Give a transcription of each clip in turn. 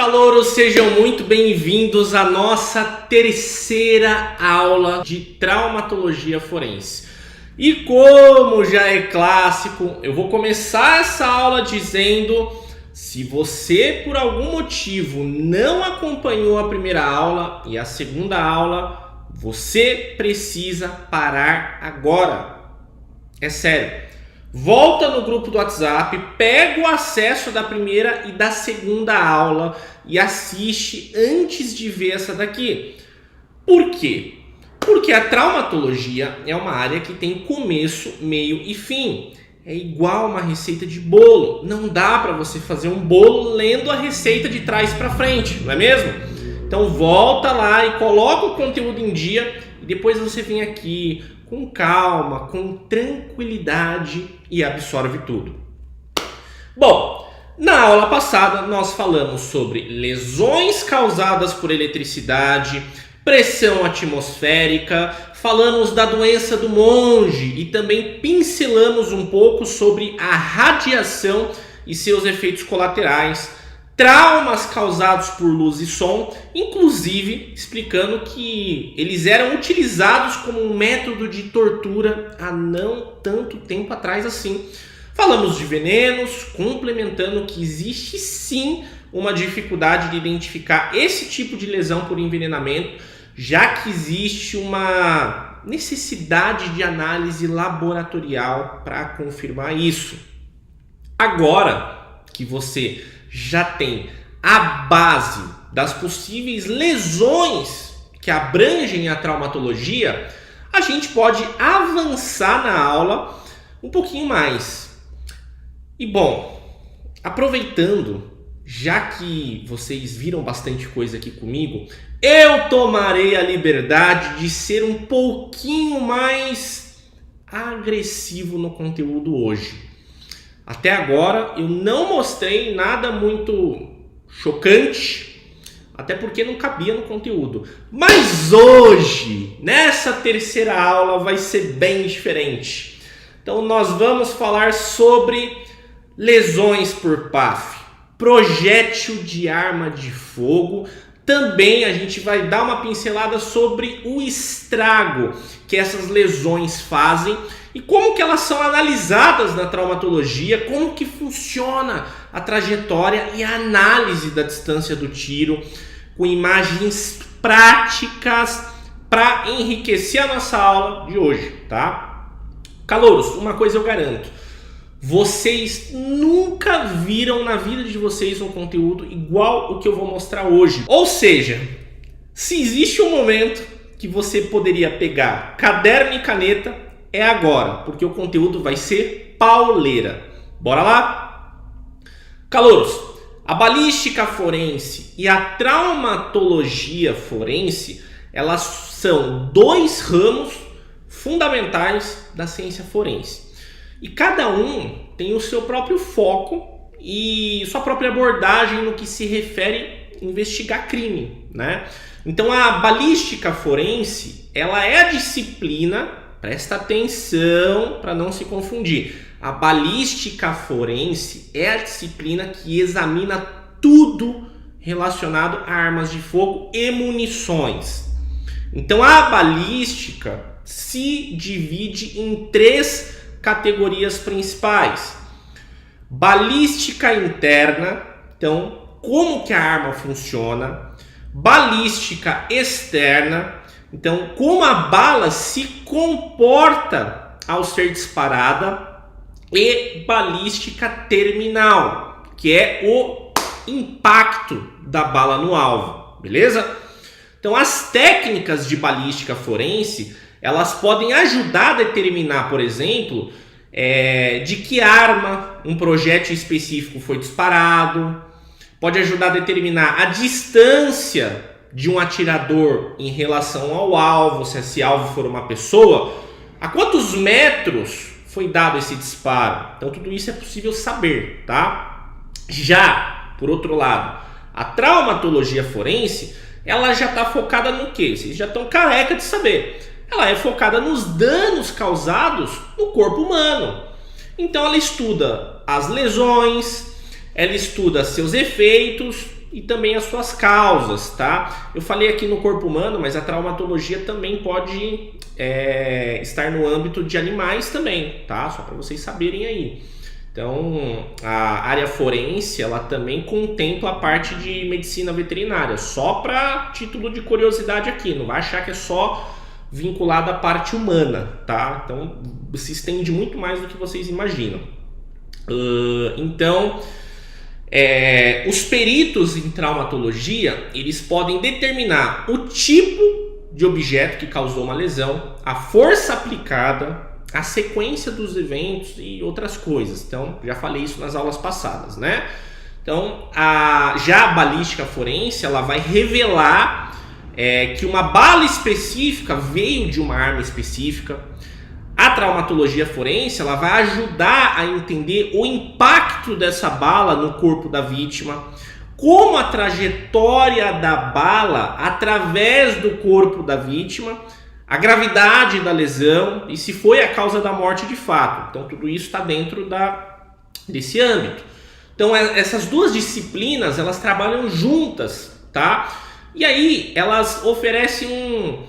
Calouros, sejam muito bem-vindos à nossa terceira aula de traumatologia forense. E como já é clássico, eu vou começar essa aula dizendo: se você por algum motivo não acompanhou a primeira aula e a segunda aula, você precisa parar agora. É sério. Volta no grupo do WhatsApp, pega o acesso da primeira e da segunda aula e assiste antes de ver essa daqui. Por quê? Porque a traumatologia é uma área que tem começo, meio e fim. É igual uma receita de bolo. Não dá para você fazer um bolo lendo a receita de trás para frente, não é mesmo? Então volta lá e coloca o conteúdo em dia e depois você vem aqui com calma, com tranquilidade e absorve tudo. Bom, na aula passada nós falamos sobre lesões causadas por eletricidade, pressão atmosférica, falamos da doença do monge e também pincelamos um pouco sobre a radiação e seus efeitos colaterais, traumas causados por luz e som, inclusive explicando que eles eram utilizados como um método de tortura há não tanto tempo atrás assim. Falamos de venenos, complementando que existe sim uma dificuldade de identificar esse tipo de lesão por envenenamento, já que existe uma necessidade de análise laboratorial para confirmar isso. Agora que você já tem a base das possíveis lesões que abrangem a traumatologia, a gente pode avançar na aula um pouquinho mais. E bom, aproveitando, já que vocês viram bastante coisa aqui comigo, eu tomarei a liberdade de ser um pouquinho mais agressivo no conteúdo hoje. Até agora eu não mostrei nada muito chocante, até porque não cabia no conteúdo. Mas hoje, nessa terceira aula, vai ser bem diferente. Então nós vamos falar sobre lesões por PAF, projétil de arma de fogo. Também a gente vai dar uma pincelada sobre o estrago que essas lesões fazem e como que elas são analisadas na traumatologia, como que funciona a trajetória e a análise da distância do tiro, com imagens práticas para enriquecer a nossa aula de hoje, tá? Calouros, uma coisa eu garanto: vocês nunca viram na vida de vocês um conteúdo igual o que eu vou mostrar hoje. Ou seja, se existe um momento que você poderia pegar caderno e caneta, é agora, porque o conteúdo vai ser pauleira. Bora lá? Calouros, a balística forense e a traumatologia forense, elas são dois ramos fundamentais da ciência forense. E cada um tem o seu próprio foco e sua própria abordagem no que se refere a investigar crime, né? Então a balística forense, ela é a disciplina, presta atenção para não se confundir, a balística forense é a disciplina que examina tudo relacionado a armas de fogo e munições. Então a balística se divide em três categorias principais: balística interna, então como que a arma funciona; balística externa, então como a bala se comporta ao ser disparada; e balística terminal, que é o impacto da bala no alvo, beleza? Então as técnicas de balística forense, elas podem ajudar a determinar, por exemplo, de que arma um projétil específico foi disparado, pode ajudar a determinar a distância de um atirador em relação ao alvo, se esse alvo for uma pessoa, a quantos metros foi dado esse disparo. Então tudo isso é possível saber, tá? Já, por outro lado, a traumatologia forense, ela já está focada no quê? Vocês já estão careca de saber. Ela é focada nos danos causados no corpo humano. Então ela estuda as lesões, ela estuda seus efeitos, e também as suas causas, tá? Eu falei aqui no corpo humano, mas a traumatologia também pode estar no âmbito de animais também, tá? Só para vocês saberem aí. Então, a área forense, ela também contempla a parte de medicina veterinária, só para título de curiosidade aqui, não vai achar que é só vinculado à parte humana, tá? Então, se estende muito mais do que vocês imaginam. Então, os peritos em traumatologia, eles podem determinar o tipo de objeto que causou uma lesão, a força aplicada, a sequência dos eventos e outras coisas. Então, já falei isso nas aulas passadas, né? Então, já a balística forense, ela vai revelar que uma bala específica veio de uma arma específica. A traumatologia forense, ela vai ajudar a entender o impacto dessa bala no corpo da vítima, como a trajetória da bala através do corpo da vítima, a gravidade da lesão e se foi a causa da morte de fato. Então, tudo isso está dentro desse âmbito. Então, essas duas disciplinas, elas trabalham juntas, tá? E aí, elas oferecem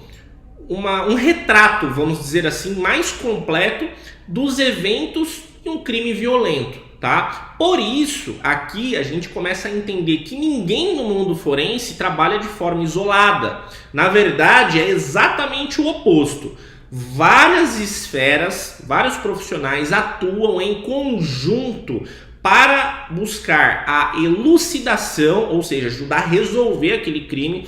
um retrato, vamos dizer assim, mais completo dos eventos de um crime violento, tá? Por isso, aqui a gente começa a entender que ninguém no mundo forense trabalha de forma isolada. Na verdade, é exatamente o oposto. Várias esferas, vários profissionais atuam em conjunto para buscar a elucidação, ou seja, ajudar a resolver aquele crime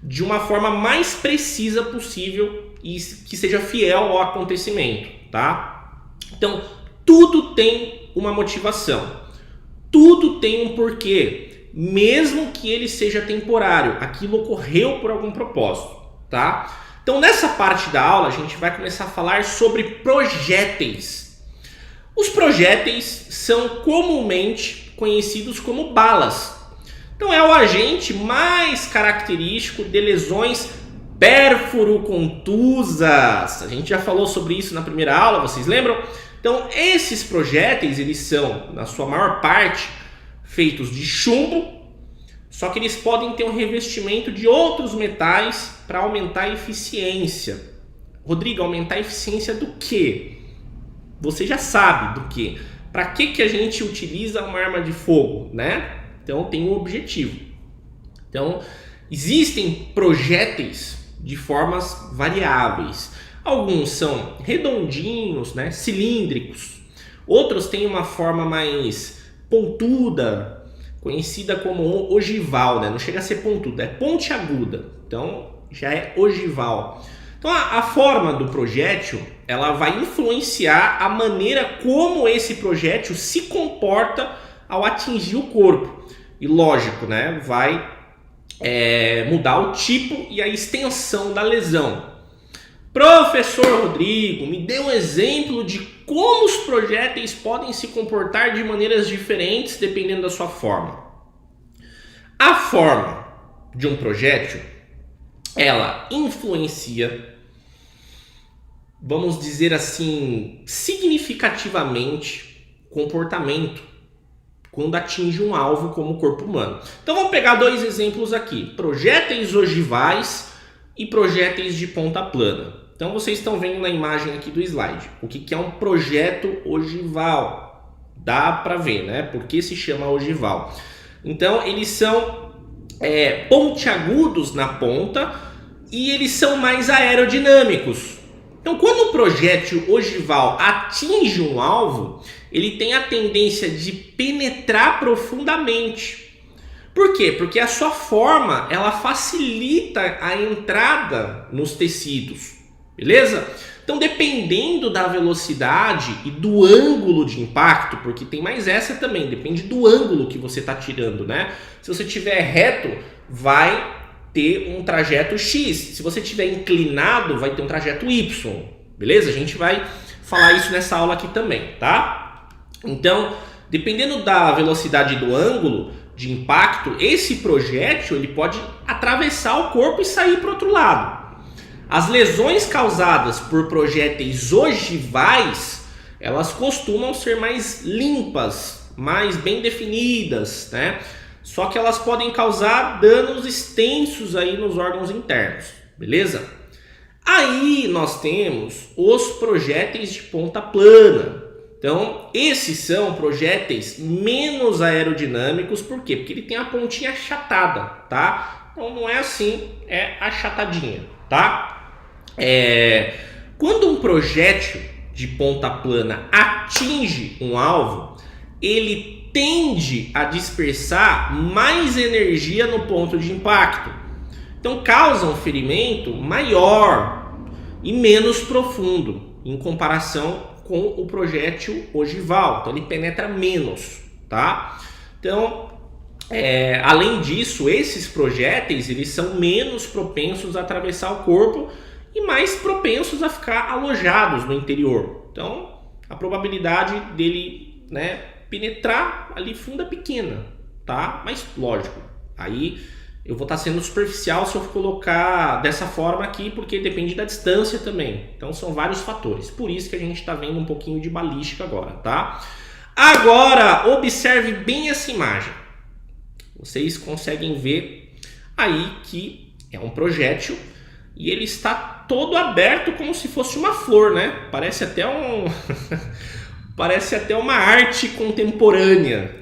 de uma forma mais precisa possível e que seja fiel ao acontecimento, tá? Então, tudo tem uma motivação, tudo tem um porquê, mesmo que ele seja temporário, aquilo ocorreu por algum propósito, tá? Então, nessa parte da aula, a gente vai começar a falar sobre projéteis. Os projéteis são comumente conhecidos como balas. Então, é o agente mais característico de lesões pérfuro-contusas. A gente já falou sobre isso na primeira aula, vocês lembram? Então, esses projéteis, eles são, na sua maior parte, feitos de chumbo, só que eles podem ter um revestimento de outros metais para aumentar a eficiência. Rodrigo, aumentar a eficiência do quê? Você já sabe do quê? Para que a gente utiliza uma arma de fogo, né? Então, tem um objetivo. Então, existem projéteis de formas variáveis. Alguns são redondinhos, né, cilíndricos. Outros têm uma forma mais pontuda, conhecida como ogival, né? Não chega a ser pontuda, é pontiaguda. Então, já é ogival. Então, a forma do projétil, ela vai influenciar a maneira como esse projétil se comporta ao atingir o corpo. E lógico, né, vai mudar o tipo e a extensão da lesão. Professor Rodrigo, me dê um exemplo de como os projéteis podem se comportar de maneiras diferentes dependendo da sua forma. A forma de um projétil, ela influencia, vamos dizer assim, significativamente o comportamento quando atinge um alvo como o corpo humano. Então vamos pegar dois exemplos aqui, projéteis ogivais e projéteis de ponta plana. Então vocês estão vendo na imagem aqui do slide o que é um projeto ogival. Dá para ver, né? Por que se chama ogival? Então eles são pontiagudos na ponta e eles são mais aerodinâmicos. Então, quando o projétil ogival atinge um alvo, ele tem a tendência de penetrar profundamente. Por quê? Porque a sua forma, ela facilita a entrada nos tecidos, beleza? Então, dependendo da velocidade e do ângulo de impacto, porque tem mais essa também, depende do ângulo que você está tirando, né? Se você estiver reto, vai ter um trajeto X. Se você estiver inclinado, vai ter um trajeto Y. Beleza? A gente vai falar isso nessa aula aqui também, tá? Então, dependendo da velocidade e do ângulo de impacto, esse projétil ele pode atravessar o corpo e sair para o outro lado. As lesões causadas por projéteis ogivais, elas costumam ser mais limpas, mais bem definidas, né? Só que elas podem causar danos extensos aí nos órgãos internos, beleza? Aí nós temos os projéteis de ponta plana. Então, esses são projéteis menos aerodinâmicos, por quê? Porque ele tem a pontinha achatada, tá? Então não é assim, é achatadinha, tá? Quando um projétil de ponta plana atinge um alvo, ele tende a dispersar mais energia no ponto de impacto. Então causa um ferimento maior e menos profundo em comparação com o projétil ogival. Então ele penetra menos, tá? Então, além disso, esses projéteis eles são menos propensos a atravessar o corpo e mais propensos a ficar alojados no interior. Então, a probabilidade dele, né, penetrar ali fundo é pequena, tá? Mas lógico, aí eu vou estar sendo superficial se eu colocar dessa forma aqui, porque depende da distância também. Então são vários fatores. Por isso que a gente está vendo um pouquinho de balística agora, tá? Agora, observe bem essa imagem. Vocês conseguem ver aí que é um projétil e ele está todo aberto como se fosse uma flor, né? Parece até parece até uma arte contemporânea.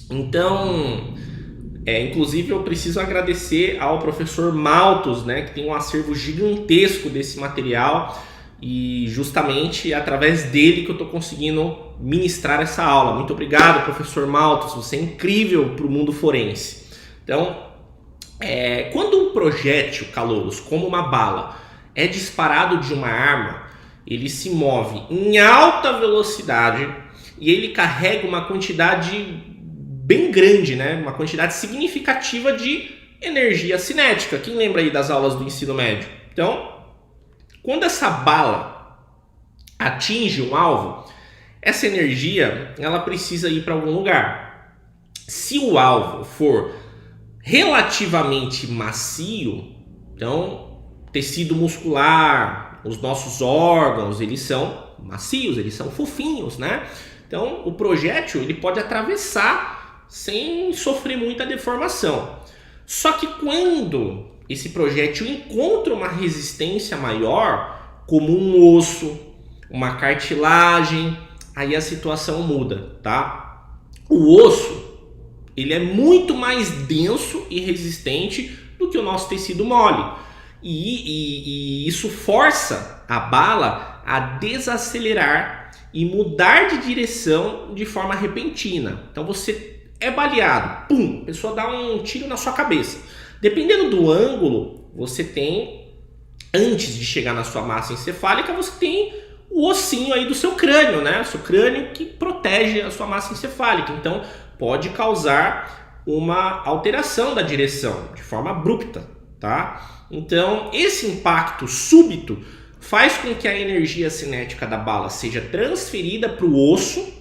Então, inclusive eu preciso agradecer ao professor Maltos, né, que tem um acervo gigantesco desse material e justamente é através dele que eu estou conseguindo ministrar essa aula. Muito obrigado, professor Maltos, você é incrível para o mundo forense. Então, quando um projétil, calouros, como uma bala, é disparado de uma arma, ele se move em alta velocidade e ele carrega uma quantidade bem grande, né? Uma quantidade significativa de energia cinética. Quem lembra aí das aulas do ensino médio? Então, quando essa bala atinge um alvo, essa energia ela precisa ir para algum lugar. Se o alvo for relativamente macio, então tecido muscular, os nossos órgãos, eles são macios, eles são fofinhos, né? Então o projétil ele pode atravessar sem sofrer muita deformação. Só que quando esse projétil encontra uma resistência maior, como um osso, uma cartilagem, aí a situação muda, tá? O osso ele é muito mais denso e resistente do que o nosso tecido mole. E isso força a bala a desacelerar e mudar de direção de forma repentina. Então você é baleado, pum, a pessoa dá um tiro na sua cabeça. Dependendo do ângulo, você tem, antes de chegar na sua massa encefálica, você tem o ossinho aí do seu crânio, né? O seu crânio que protege a sua massa encefálica. Então pode causar uma alteração da direção de forma abrupta, tá? Então esse impacto súbito faz com que a energia cinética da bala seja transferida para o osso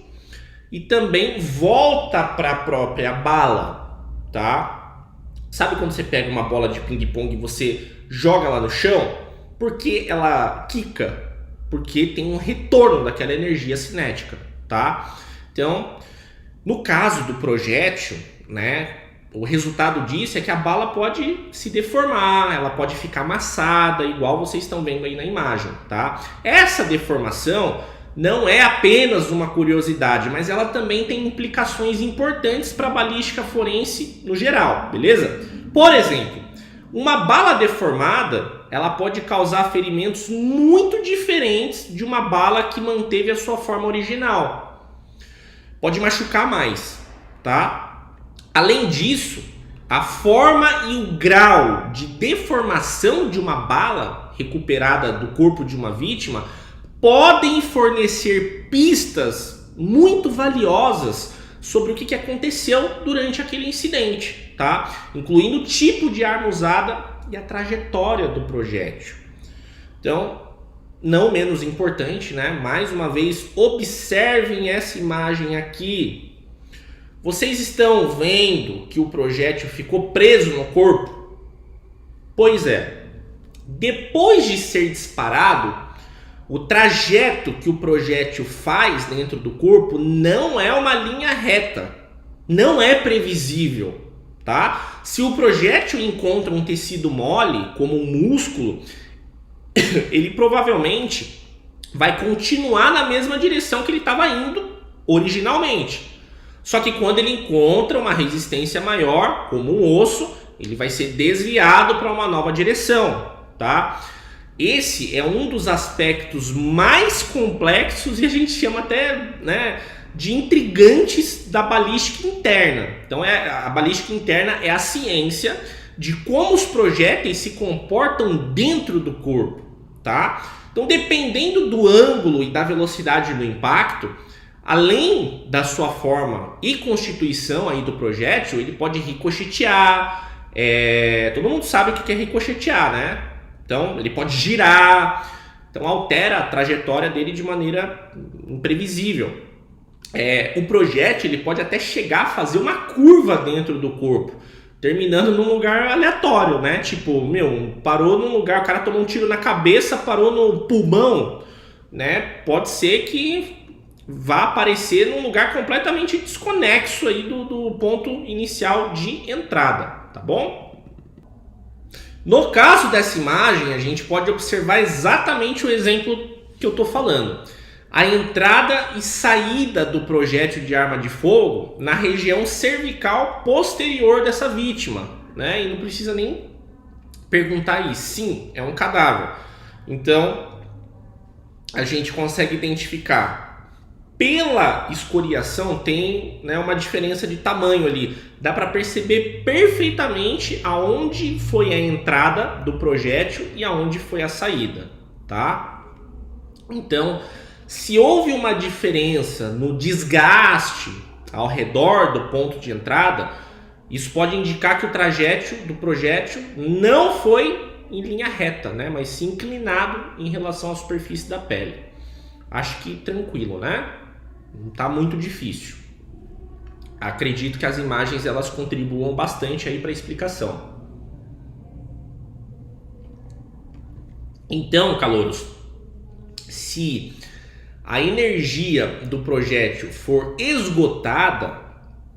e também volta para a própria bala, tá? Sabe quando você pega uma bola de ping-pong e você joga lá no chão? Por que ela quica? Porque tem um retorno daquela energia cinética, tá? Então, no caso do projétil, né, o resultado disso é que a bala pode se deformar, ela pode ficar amassada, igual vocês estão vendo aí na imagem, tá? Essa deformação não é apenas uma curiosidade, mas ela também tem implicações importantes para a balística forense no geral, beleza? Por exemplo, uma bala deformada, ela pode causar ferimentos muito diferentes de uma bala que manteve a sua forma original. Pode machucar mais, tá? Além disso, a forma e o grau de deformação de uma bala recuperada do corpo de uma vítima podem fornecer pistas muito valiosas sobre o que aconteceu durante aquele incidente, tá? Incluindo o tipo de arma usada e a trajetória do projétil. Então, não menos importante, né? Mais uma vez, observem essa imagem aqui. Vocês estão vendo que o projétil ficou preso no corpo? Pois é. Depois de ser disparado, o trajeto que o projétil faz dentro do corpo não é uma linha reta, não é previsível, tá? Se o projétil encontra um tecido mole, como um músculo, ele provavelmente vai continuar na mesma direção que ele estava indo originalmente. Só que quando ele encontra uma resistência maior, como um osso, ele vai ser desviado para uma nova direção, tá? Esse é um dos aspectos mais complexos e a gente chama até, né, de intrigantes da balística interna. Então a balística interna é a ciência de como os projéteis se comportam dentro do corpo, tá? Então, dependendo do ângulo e da velocidade do impacto, além da sua forma e constituição aí do projétil, ele pode ricochetear. Todo mundo sabe o que é ricochetear, né? Então, ele pode girar, então altera a trajetória dele de maneira imprevisível. O projétil ele pode até chegar a fazer uma curva dentro do corpo, terminando num lugar aleatório, né? Tipo, parou num lugar, o cara tomou um tiro na cabeça, parou no pulmão, né? Pode ser que vá aparecer num lugar completamente desconexo aí do ponto inicial de entrada, tá bom? No caso dessa imagem, a gente pode observar exatamente o exemplo que eu estou falando. A entrada e saída do projétil de arma de fogo na região cervical posterior dessa vítima, né? E não precisa nem perguntar isso. Sim, é um cadáver. Então, a gente consegue identificar. Pela escoriação tem, né, uma diferença de tamanho ali. Dá para perceber perfeitamente aonde foi a entrada do projétil e aonde foi a saída, tá? Então, se houve uma diferença no desgaste ao redor do ponto de entrada, isso pode indicar que o trajeto do projétil não foi em linha reta, né, mas sim inclinado em relação à superfície da pele. Acho que tranquilo, né? Não está muito difícil. Acredito que as imagens elas contribuam bastante aí para a explicação. Então, calouros, se a energia do projétil for esgotada,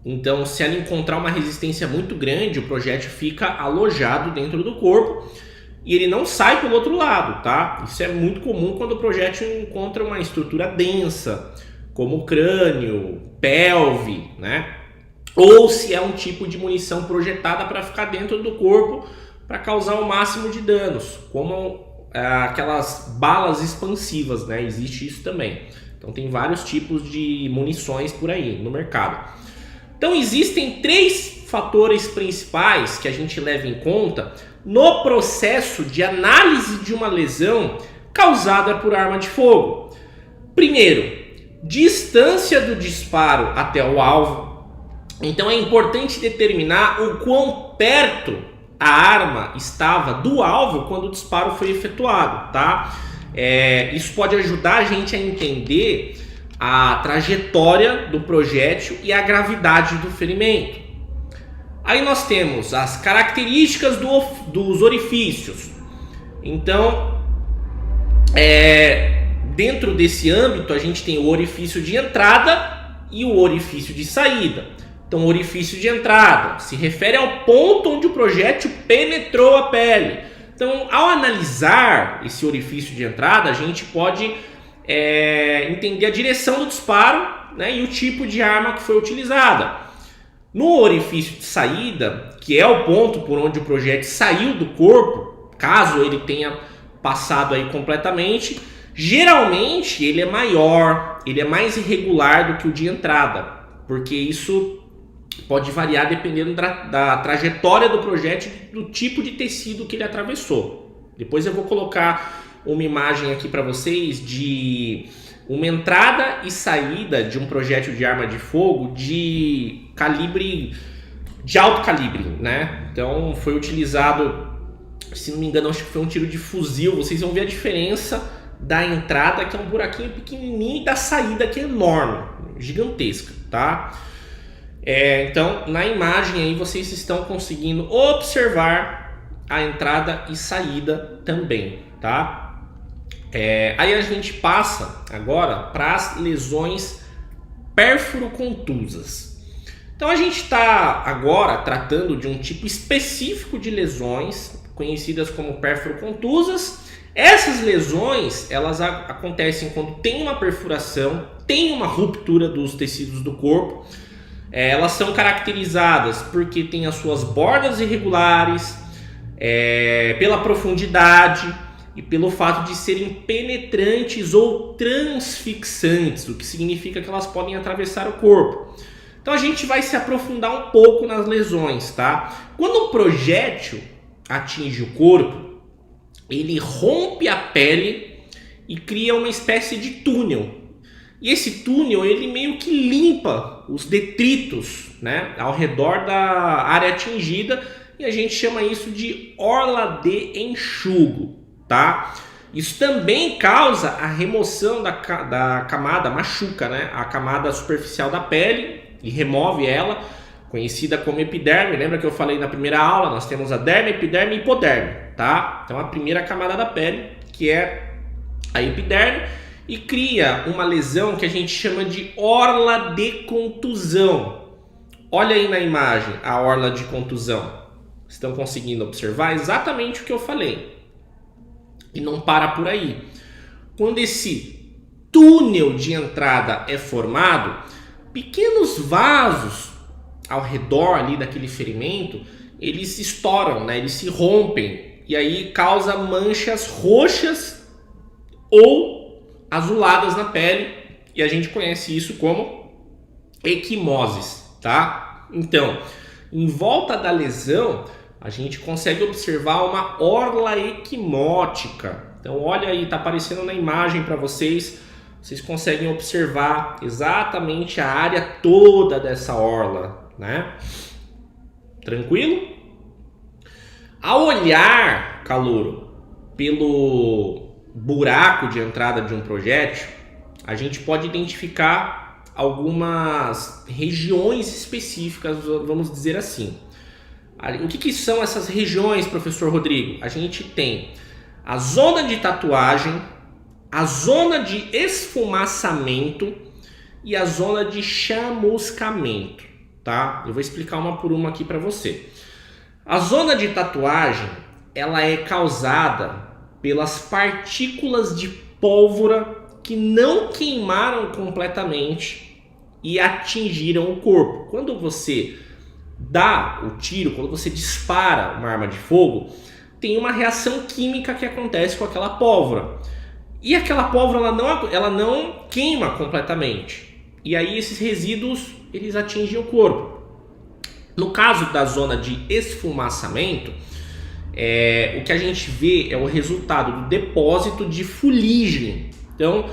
então se ela encontrar uma resistência muito grande, o projétil fica alojado dentro do corpo e ele não sai pelo outro lado, tá? Isso é muito comum quando o projétil encontra uma estrutura densa, como crânio, pelve, né? Ou se é um tipo de munição projetada para ficar dentro do corpo para causar o máximo de danos, como aquelas balas expansivas, né? Existe isso também. Então tem vários tipos de munições por aí no mercado. Então existem 3 fatores principais que a gente leva em conta no processo de análise de uma lesão causada por arma de fogo. Primeiro, distância do disparo até o alvo. Então é importante determinar o quão perto a arma estava do alvo quando o disparo foi efetuado, tá? Isso pode ajudar a gente a entender a trajetória do projétil e a gravidade do ferimento. Aí nós temos as características dos orifícios. Então, dentro desse âmbito, a gente tem o orifício de entrada e o orifício de saída. Então, o orifício de entrada se refere ao ponto onde o projétil penetrou a pele. Então, ao analisar esse orifício de entrada, a gente pode entender a direção do disparo, né, e o tipo de arma que foi utilizada. No orifício de saída, que é o ponto por onde o projétil saiu do corpo, caso ele tenha passado aí completamente, geralmente ele é maior, ele é mais irregular do que o de entrada, porque isso pode variar dependendo da trajetória do projétil, do tipo de tecido que ele atravessou. Depois eu vou colocar uma imagem aqui para vocês de uma entrada e saída de um projétil de arma de fogo de alto calibre, né? Então foi utilizado, se não me engano, acho que foi um tiro de fuzil. Vocês vão ver a diferença da entrada, que é um buraquinho pequenininho, e da saída, que é enorme, gigantesca, tá? Então, na imagem aí vocês estão conseguindo observar a entrada e saída também, tá? Aí a gente passa agora para as lesões pérfuro-contusas. Então a gente está agora tratando de um tipo específico de lesões, conhecidas como pérfuro-contusas. Essas lesões, elas acontecem quando tem uma perfuração, tem uma ruptura dos tecidos do corpo. Elas são caracterizadas porque tem as suas bordas irregulares, pela profundidade e pelo fato de serem penetrantes ou transfixantes, o que significa que elas podem atravessar o corpo. Então a gente vai se aprofundar um pouco nas lesões, tá? Quando o projétil atinge o corpo, ele rompe a pele e cria uma espécie de túnel. E esse túnel, ele meio que limpa os detritos, né, ao redor da área atingida, e a gente chama isso de orla de enxugo, tá? Isso também causa a remoção da camada, machuca, né, a camada superficial da pele e remove ela, conhecida como epiderme. Lembra que eu falei na primeira aula? Nós temos a derme, epiderme e hipoderme, tá? Então a primeira camada da pele, que é a epiderme, e cria uma lesão que a gente chama de orla de contusão. Olha aí na imagem a orla de contusão. Estão conseguindo observar exatamente o que eu falei. E não para por aí. Quando esse túnel de entrada é formado, pequenos vasos ao redor ali daquele ferimento, eles estouram, né? Eles se rompem, e aí causa manchas roxas ou azuladas na pele, e a gente conhece isso como equimoses, tá? Então, em volta da lesão, a gente consegue observar uma orla equimótica. Então, olha aí, tá aparecendo na imagem para vocês. Vocês conseguem observar exatamente a área toda dessa orla, né? Tranquilo? Ao olhar, calouro, pelo buraco de entrada de um projétil, a gente pode identificar algumas regiões específicas, vamos dizer assim. O que são essas regiões, professor Rodrigo? A gente tem a zona de tatuagem, a zona de esfumaçamento e a zona de chamuscamento, tá? Eu vou explicar uma por uma aqui para você. A zona de tatuagem, ela é causada pelas partículas de pólvora que não queimaram completamente e atingiram o corpo. Quando você dá o tiro, quando você dispara uma arma de fogo, tem uma reação química que acontece com aquela pólvora. E aquela pólvora ela não queima completamente. E aí esses resíduos, eles atingem o corpo. No caso da zona de esfumaçamento, o que a gente vê é o resultado do depósito de fuligem. Então,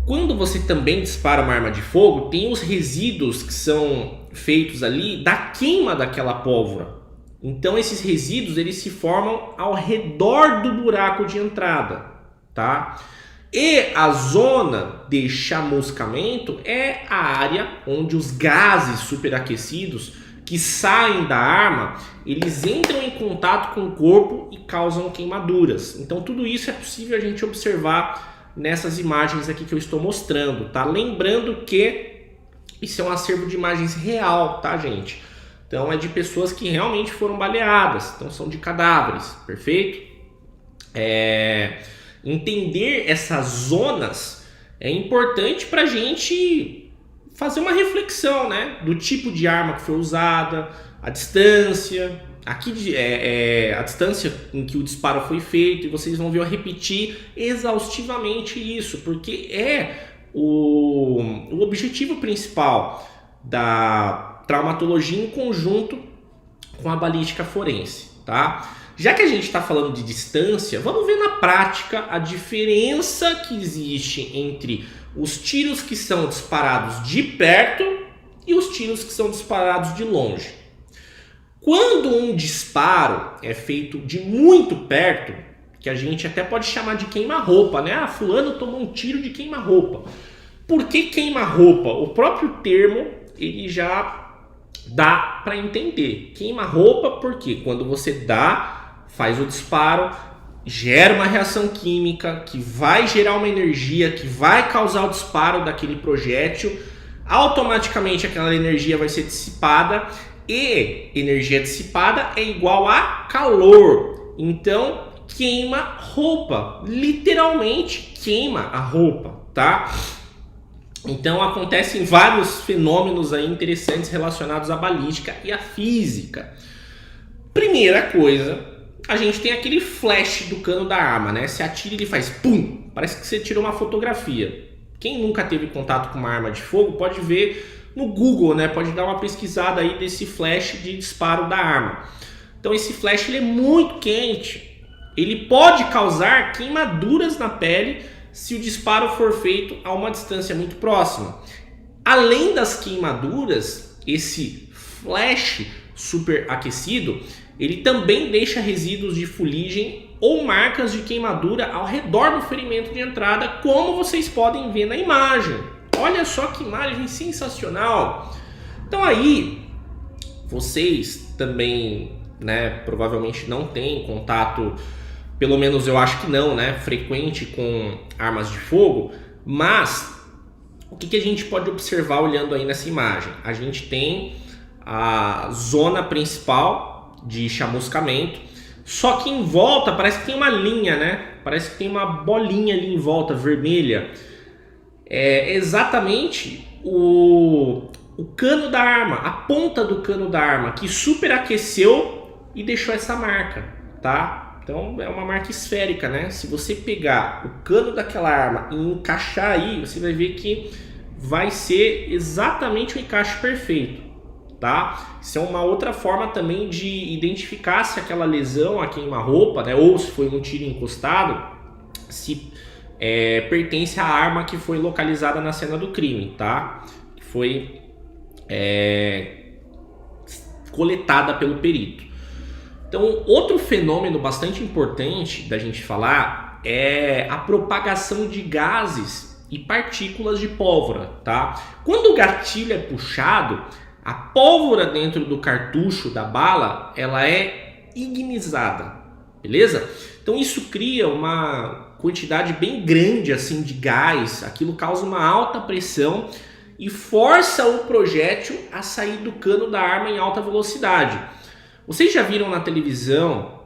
quando você também dispara uma arma de fogo, tem os resíduos que são feitos ali da queima daquela pólvora. Então esses resíduos, eles se formam ao redor do buraco de entrada, tá? E a zona de chamuscamento é a área onde os gases superaquecidos que saem da arma, eles entram em contato com o corpo e causam queimaduras. Então tudo isso é possível a gente observar nessas imagens aqui que eu estou mostrando, tá? Lembrando que isso é um acervo de imagens real, tá, gente? Então é de pessoas que realmente foram baleadas, então são de cadáveres, perfeito? Entender essas zonas é importante para a gente fazer uma reflexão, né? Do tipo de arma que foi usada, a distância, aqui a distância em que o disparo foi feito, e vocês vão ver eu repetir exaustivamente isso, porque é o objetivo principal da traumatologia em conjunto com a balística forense, tá? Já que a gente está falando de distância, vamos ver na prática a diferença que existe entre os tiros que são disparados de perto e os tiros que são disparados de longe. Quando um disparo é feito de muito perto, que a gente até pode chamar de queima-roupa, né? Ah, fulano tomou um tiro de queima-roupa. Por que queima-roupa? O próprio termo, ele já dá para entender. Queima-roupa porque quando você faz o disparo, gera uma reação química que vai gerar uma energia, que vai causar o disparo daquele projétil, automaticamente aquela energia vai ser dissipada e energia dissipada é igual a calor. Então queima roupa, literalmente queima a roupa, tá? Então acontecem vários fenômenos aí interessantes relacionados à balística e à física. Primeira coisa, a gente tem aquele flash do cano da arma, né? Você atira e ele faz pum, parece que você tirou uma fotografia. Quem nunca teve contato com uma arma de fogo pode ver no Google, né? Pode dar uma pesquisada aí desse flash de disparo da arma. Então esse flash ele é muito quente, ele pode causar queimaduras na pele se o disparo for feito a uma distância muito próxima. Além das queimaduras, esse flash superaquecido, ele também deixa resíduos de fuligem ou marcas de queimadura ao redor do ferimento de entrada, como vocês podem ver na imagem. Olha só que imagem sensacional! Então aí, vocês também, né, provavelmente não têm contato, pelo menos eu acho que não, né, frequente com armas de fogo, mas o que a gente pode observar olhando aí nessa imagem? A gente tem a zona principal de chamuscamento, só que em volta parece que tem uma linha, né? Parece que tem uma bolinha ali em volta, vermelha. É exatamente o cano da arma, a ponta do cano da arma, que superaqueceu e deixou essa marca, tá? Então é uma marca esférica, né? Se você pegar o cano daquela arma e encaixar aí, você vai ver que vai ser exatamente o encaixe perfeito, tá? Isso é uma outra forma também de identificar se aquela lesão, a queima-roupa, né? Ou se foi um tiro encostado, se pertence à arma que foi localizada na cena do crime, tá? Que foi coletada pelo perito. Então, outro fenômeno bastante importante da gente falar é a propagação de gases e partículas de pólvora, tá? Quando o gatilho é puxado, a pólvora dentro do cartucho da bala, ela é ignizada, beleza? Então isso cria uma quantidade bem grande assim de gás, aquilo causa uma alta pressão e força o projétil a sair do cano da arma em alta velocidade. Vocês já viram na televisão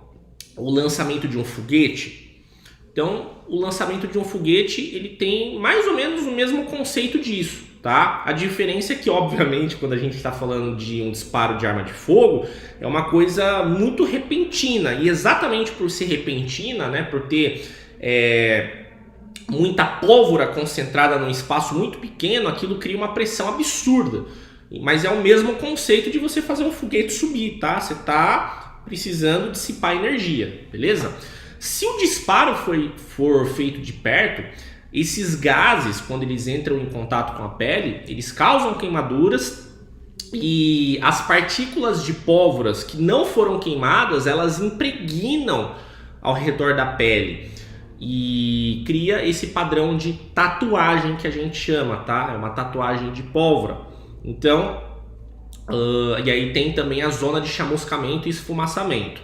o lançamento de um foguete? Então, o lançamento de um foguete, ele tem mais ou menos o mesmo conceito disso, tá? A diferença é que, obviamente, quando a gente está falando de um disparo de arma de fogo, é uma coisa muito repentina. E exatamente por ser repentina, né, por ter muita pólvora concentrada num espaço muito pequeno, aquilo cria uma pressão absurda. Mas é o mesmo conceito de você fazer um foguete subir, tá? Você está precisando dissipar energia, beleza? Se o disparo for feito de perto, esses gases, quando eles entram em contato com a pele, eles causam queimaduras e as partículas de pólvoras que não foram queimadas, elas impregnam ao redor da pele e cria esse padrão de tatuagem que a gente chama, tá? É uma tatuagem de pólvora. Então, e aí tem também a zona de chamuscamento e esfumaçamento.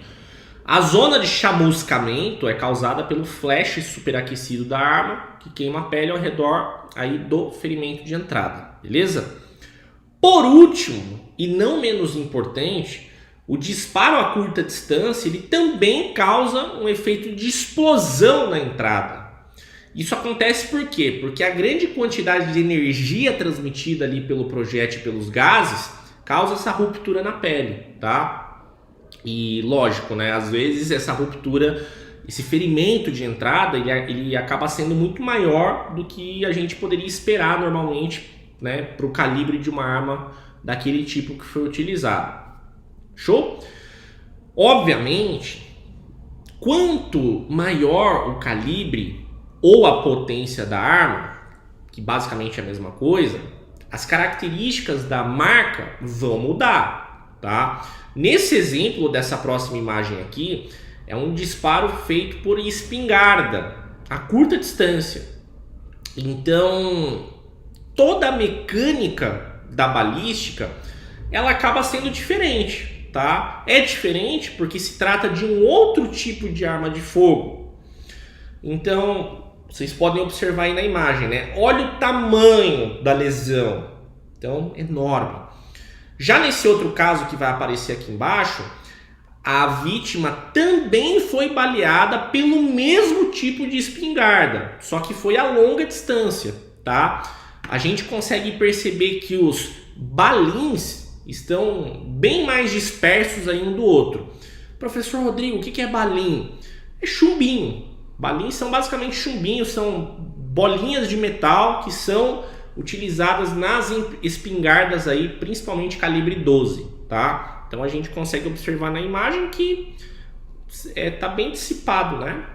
A zona de chamuscamento é causada pelo flash superaquecido da arma, que queima a pele ao redor aí do ferimento de entrada, beleza? Por último, e não menos importante, o disparo a curta distância ele também causa um efeito de explosão na entrada. Isso acontece por quê? Porque a grande quantidade de energia transmitida ali pelo projétil e pelos gases causa essa ruptura na pele, tá? E lógico, né? Às vezes essa ruptura, esse ferimento de entrada, ele acaba sendo muito maior do que a gente poderia esperar normalmente, né? Para o calibre de uma arma daquele tipo que foi utilizado. Show? Obviamente, quanto maior o calibre ou a potência da arma, que basicamente é a mesma coisa, as características da marca vão mudar, tá? Nesse exemplo dessa próxima imagem aqui, é um disparo feito por espingarda, a curta distância. Então, toda a mecânica da balística, ela acaba sendo diferente, tá? É diferente porque se trata de um outro tipo de arma de fogo. Então, vocês podem observar aí na imagem, né? Olha o tamanho da lesão. Então, enorme. Já nesse outro caso que vai aparecer aqui embaixo, a vítima também foi baleada pelo mesmo tipo de espingarda, só que foi a longa distância, tá? A gente consegue perceber que os balins estão bem mais dispersos aí um do outro. Professor Rodrigo, o que é balim? É chumbinho. Balins são basicamente chumbinhos, são bolinhas de metal que são utilizadas nas espingardas aí, principalmente calibre 12, tá? Então a gente consegue observar na imagem que tá bem dissipado, né?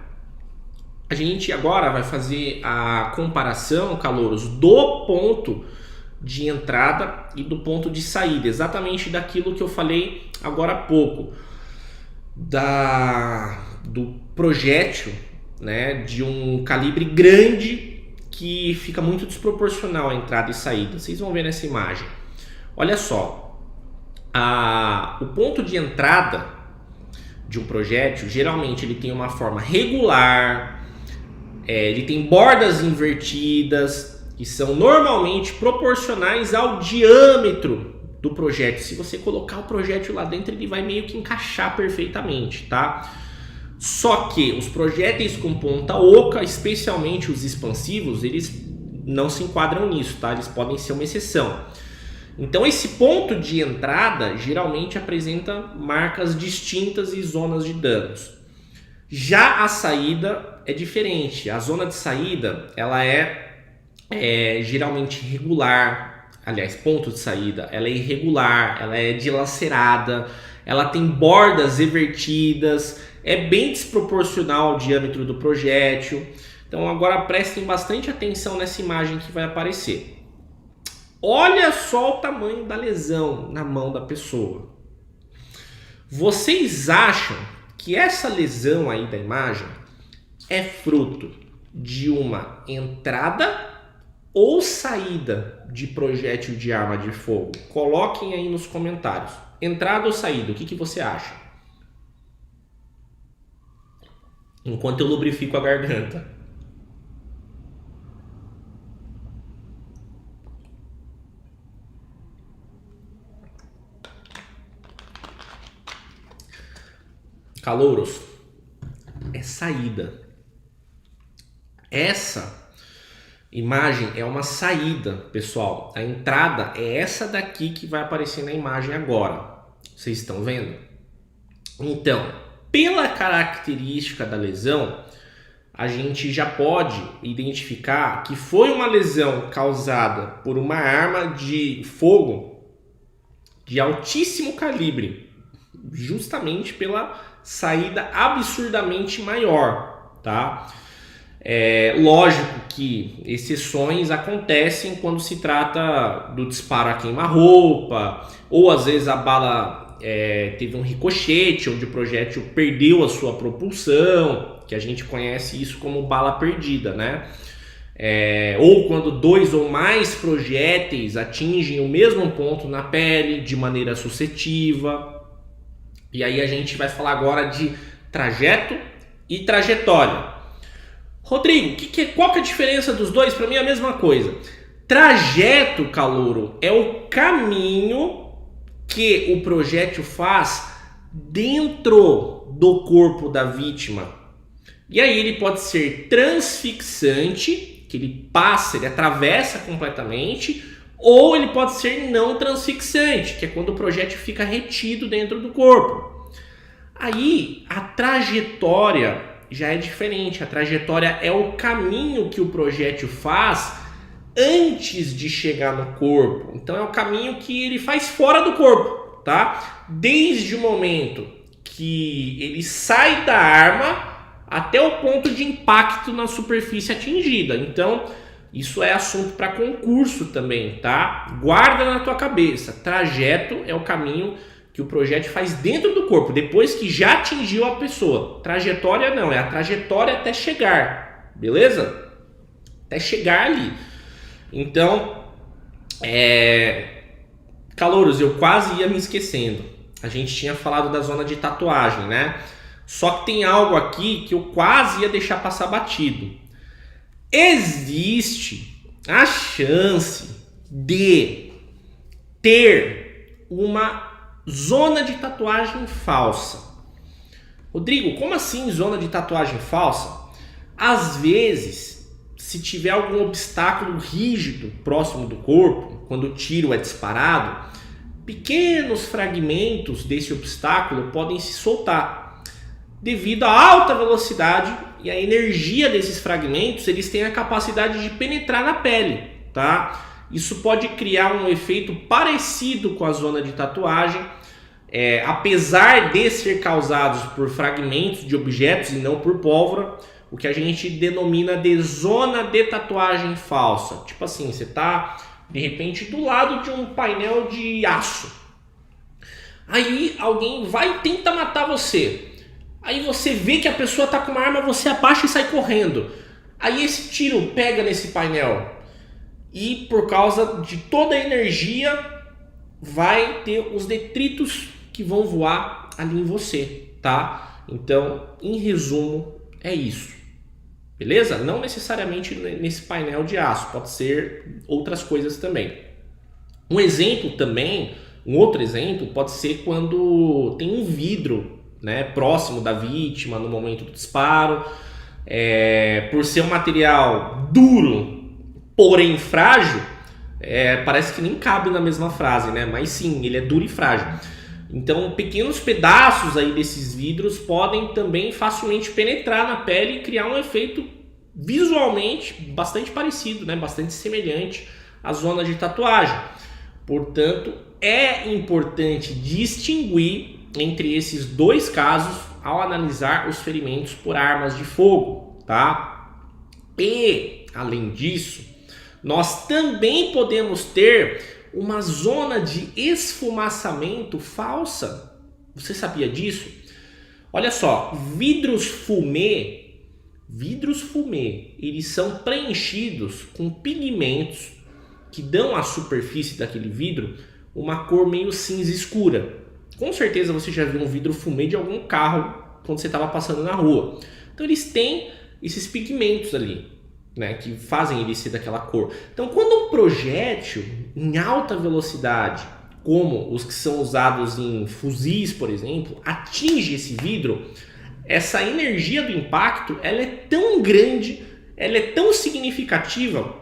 A gente agora vai fazer a comparação, calouros, do ponto de entrada e do ponto de saída, exatamente daquilo que eu falei agora há pouco, do projétil, né, de um calibre grande que fica muito desproporcional a entrada e saída. Vocês vão ver nessa imagem. Olha só, o ponto de entrada de um projétil, geralmente ele tem uma forma regular, ele tem bordas invertidas, que são normalmente proporcionais ao diâmetro do projétil. Se você colocar o projétil lá dentro, ele vai meio que encaixar perfeitamente, tá? Só que os projéteis com ponta oca, especialmente os expansivos, eles não se enquadram nisso, tá? Eles podem ser uma exceção. Então esse ponto de entrada geralmente apresenta marcas distintas e zonas de danos. Já a saída é diferente. A zona de saída, ela é geralmente irregular. Aliás, ponto de saída, ela é irregular, ela é dilacerada, ela tem bordas evertidas, é bem desproporcional ao diâmetro do projétil. Então agora prestem bastante atenção nessa imagem que vai aparecer. Olha só o tamanho da lesão na mão da pessoa. Vocês acham que essa lesão aí da imagem é fruto de uma entrada ou saída de projétil de arma de fogo? Coloquem aí nos comentários. Entrada ou saída, o que você acha? Enquanto eu lubrifico a garganta. Calouros, é saída. Essa imagem é uma saída, pessoal. A entrada é essa daqui que vai aparecer na imagem agora. Vocês estão vendo? Então, pela característica da lesão, a gente já pode identificar que foi uma lesão causada por uma arma de fogo de altíssimo calibre, justamente pela saída absurdamente maior, tá? É lógico que exceções acontecem quando se trata do disparo a queima-roupa, ou às vezes a bala teve um ricochete, onde o projétil perdeu a sua propulsão, que a gente conhece isso como bala perdida, né? Ou quando 2 ou mais projéteis atingem o mesmo ponto na pele de maneira sucessiva. E aí a gente vai falar agora de trajeto e trajetória. Rodrigo, qual que é a diferença dos dois? Para mim é a mesma coisa. Trajeto, calouro, é o caminho que o projétil faz dentro do corpo da vítima. E aí ele pode ser transfixante, que ele passa, ele atravessa completamente, ou ele pode ser não transfixante, que é quando o projétil fica retido dentro do corpo. Aí a trajetória já é diferente. A trajetória é o caminho que o projétil faz antes de chegar no corpo. Então é o caminho que ele faz fora do corpo, tá? Desde o momento que ele sai da arma até o ponto de impacto na superfície atingida. Então isso é assunto para concurso também, tá? Guarda na tua cabeça. Trajeto é o caminho que o projétil faz dentro do corpo, depois que já atingiu a pessoa. Trajetória não, é a trajetória até chegar, beleza? Até chegar ali. Então, calouros, eu quase ia me esquecendo. A gente tinha falado da zona de tatuagem, né? Só que tem algo aqui que eu quase ia deixar passar batido. Existe a chance de ter uma zona de tatuagem falsa. Rodrigo, como assim zona de tatuagem falsa? Às vezes, se tiver algum obstáculo rígido próximo do corpo, quando o tiro é disparado, pequenos fragmentos desse obstáculo podem se soltar. Devido à alta velocidade e à energia desses fragmentos, eles têm a capacidade de penetrar na pele, tá? Isso pode criar um efeito parecido com a zona de tatuagem, apesar de ser causados por fragmentos de objetos e não por pólvora, o que a gente denomina de zona de tatuagem falsa. Tipo assim, você está de repente do lado de um painel de aço, aí alguém vai e tenta matar você, aí você vê que a pessoa está com uma arma, você abaixa e sai correndo, aí esse tiro pega nesse painel e por causa de toda a energia vai ter os detritos que vão voar ali em você, tá? Então, em resumo, é isso. Beleza? Não necessariamente nesse painel de aço, pode ser outras coisas também. Um outro exemplo pode ser quando tem um vidro, né, próximo da vítima no momento do disparo. Por ser um material duro, porém frágil, parece que nem cabe na mesma frase, né? Mas sim, ele é duro e frágil. Então, pequenos pedaços aí desses vidros podem também facilmente penetrar na pele e criar um efeito visualmente bastante parecido, né? Bastante semelhante à zona de tatuagem. Portanto, é importante distinguir entre esses dois casos ao analisar os ferimentos por armas de fogo, tá? E, além disso, nós também podemos ter uma zona de esfumaçamento falsa. Você sabia disso? Olha só, vidros fumê, eles são preenchidos com pigmentos que dão à superfície daquele vidro uma cor meio cinza escura. Com certeza você já viu um vidro fumê de algum carro quando você estava passando na rua. Então eles têm esses pigmentos ali, né, que fazem ele ser daquela cor. Então, quando um projétil em alta velocidade, como os que são usados em fuzis, por exemplo, atinge esse vidro, essa energia do impacto ela é tão grande, ela é tão significativa,